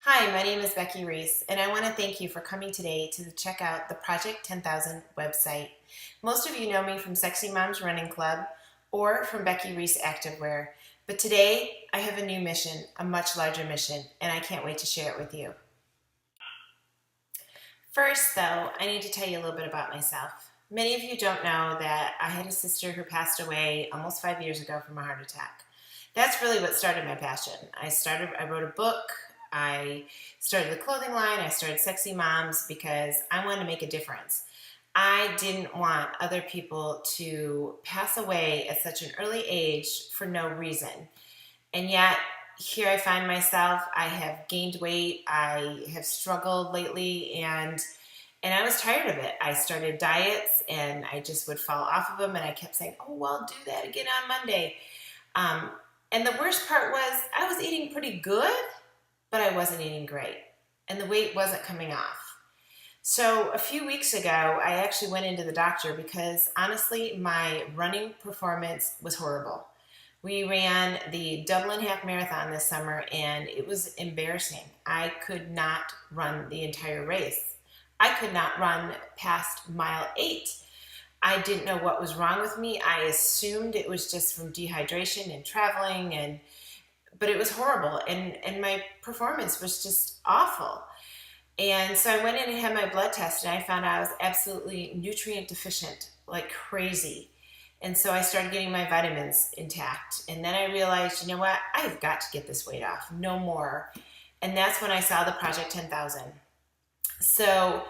Hi, my name is Becky Reese, and I want to thank you for coming today to check out the Project 10,000 website. Most of you know me from Sexy Moms Running Club or from Becky Reese Activewear, but today I have a new mission, a much larger mission, and I can't wait to share it with you. First, though, I need to tell you a little bit about myself. Many of you don't know that I had a sister who passed away almost 5 years ago from a heart attack. That's really what started my passion. I wrote a book, I started the clothing line, I started Sexy Moms because I wanted to make a difference. I didn't want other people to pass away at such an early age for no reason. And yet, here I find myself, I have gained weight, I have struggled lately, and I was tired of it. I started diets and I just would fall off of them, and I kept saying, oh, well, I'll do that again on Monday. Um, and the worst part was I was eating pretty good, but I wasn't eating great. And the weight wasn't coming off. So a few weeks ago, I actually went into the doctor because honestly, my running performance was horrible. We ran the Dublin Half Marathon this summer and it was embarrassing. I could not run the entire race. I could not run past mile 8. I didn't know what was wrong with me. I assumed it was just from dehydration and traveling, but it was horrible, and my performance was just awful. And so I went in and had my blood test, and I found out I was absolutely nutrient deficient, like crazy. And so I started getting my vitamins intact. And then I realized, you know what? I've got to get this weight off, no more. And that's when I saw the Project 10,000. So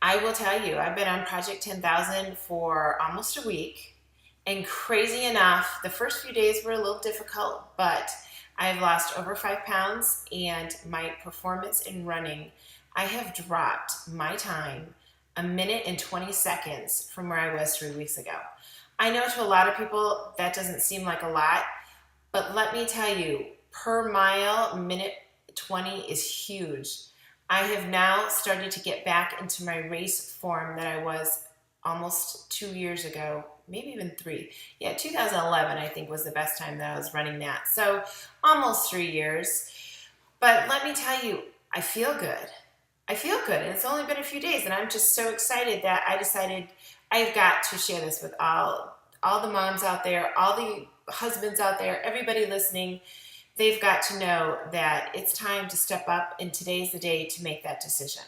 I will tell you, I've been on Project 10,000 for almost a week. And crazy enough, the first few days were a little difficult, but I've lost over 5 pounds, and my performance in running, I have dropped my time 1 minute and 20 seconds from where I was 3 weeks ago. I know to a lot of people that doesn't seem like a lot, but let me tell you, per mile, minute 20 is huge. I have now started to get back into my race form that I was almost 2 years ago, maybe even 3. Yeah, 2011 I think was the best time that I was running that. So almost 3 years. But let me tell you, I feel good. I feel good, and it's only been a few days, and I'm just so excited that I decided I've got to share this with all the moms out there, all the husbands out there, everybody listening. They've got to know that it's time to step up, and today's the day to make that decision.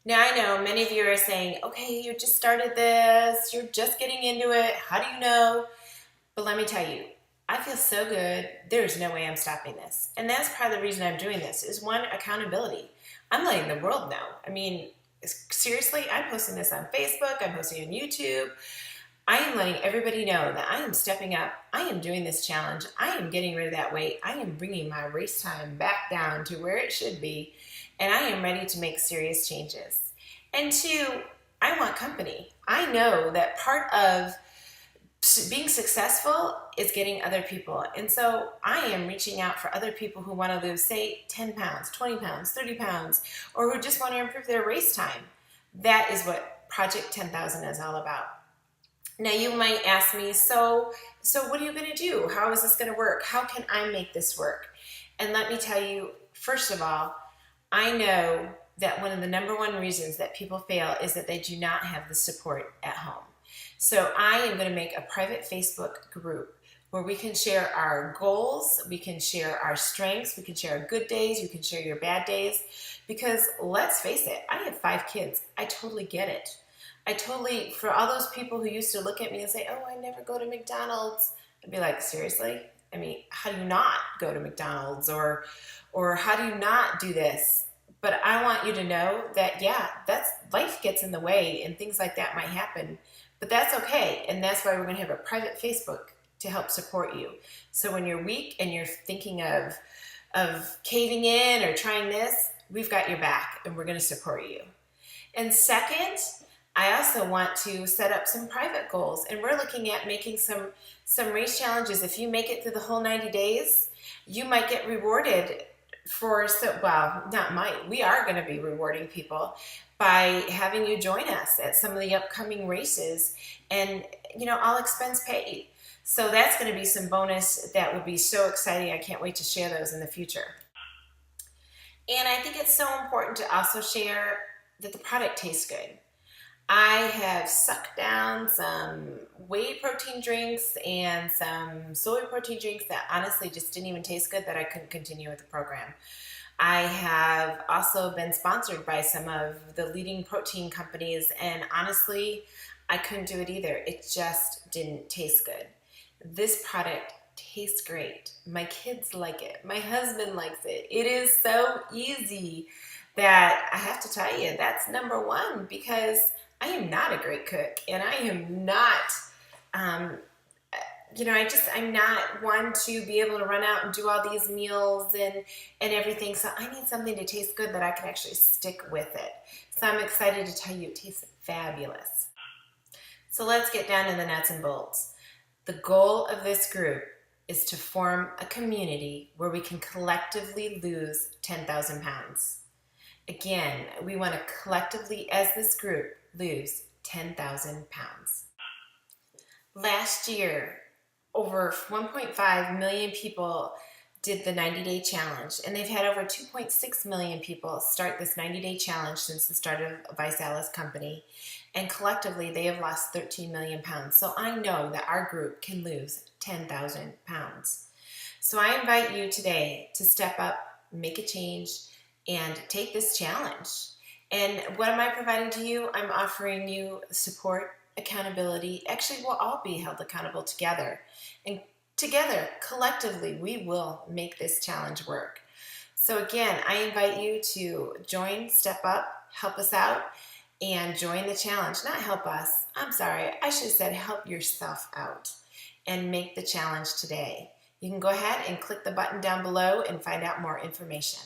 Now, I know many of you are saying, okay, you just started this, you're just getting into it, how do you know? But let me tell you, I feel so good, there's no way I'm stopping this. And that's part of the reason I'm doing this, is one, accountability. I'm letting the world know. I mean, seriously, I'm posting this on Facebook, I'm posting on YouTube. I am letting everybody know that I am stepping up. I am doing this challenge. I am getting rid of that weight. I am bringing my race time back down to where it should be. And I am ready to make serious changes. And two, I want company. I know that part of being successful is getting other people. And so I am reaching out for other people who want to lose, say, 10 pounds, 20 pounds, 30 pounds, or who just want to improve their race time. That is what Project 10,000 is all about. Now you might ask me, so what are you going to do? How is this going to work? How can I make this work? And let me tell you, first of all, I know that one of the number one reasons that people fail is that they do not have the support at home. So I am going to make a private Facebook group where we can share our goals, we can share our strengths, we can share our good days, you can share your bad days, because let's face it, I have 5 kids. I totally get it. For all those people who used to look at me and say, oh, I never go to McDonald's, I'd be like, seriously? I mean, how do you not go to McDonald's? Or how do you not do this? But I want you to know that, yeah, that's life gets in the way and things like that might happen. But that's okay. And that's why we're going to have a private Facebook to help support you. So when you're weak and you're thinking of caving in or trying this, we've got your back and we're going to support you. And second, I also want to set up some private goals, and we're looking at making some race challenges. If you make it through the whole 90 days, you might get rewarded we are going to be rewarding people by having you join us at some of the upcoming races, and all expense paid. So that's going to be some bonus that would be so exciting. I can't wait to share those in the future. And I think it's so important to also share that the product tastes good. I have sucked down some whey protein drinks and some soy protein drinks that honestly just didn't even taste good, that I couldn't continue with the program. I have also been sponsored by some of the leading protein companies, and honestly, I couldn't do it either. It just didn't taste good. This product tastes great. My kids like it. My husband likes it. It is so easy that I have to tell you, that's number one, because I am not a great cook, and I am not um, I'm not one to be able to run out and do all these meals and everything. So I need something to taste good that I can actually stick with it. So I'm excited to tell you it tastes fabulous. So let's get down to the nuts and bolts. The goal of this group is to form a community where we can collectively lose 10,000 pounds. Again, we want to collectively, as this group, lose 10,000 pounds. Last year, over 1.5 million people did the 90-day challenge, and they've had over 2.6 million people start this 90-day challenge since the start of ViSalus company, and collectively they have lost 13 million pounds. So I know that our group can lose 10,000 pounds. So I invite you today to step up, make a change, and take this challenge. And what am I providing to you? I'm offering you support, accountability. Actually, we'll all be held accountable together. And together, collectively, we will make this challenge work. So again, I invite you to join, step up, help us out, and join the challenge. Not help us. I'm sorry. I should have said help yourself out and make the challenge today. You can go ahead and click the button down below and find out more information.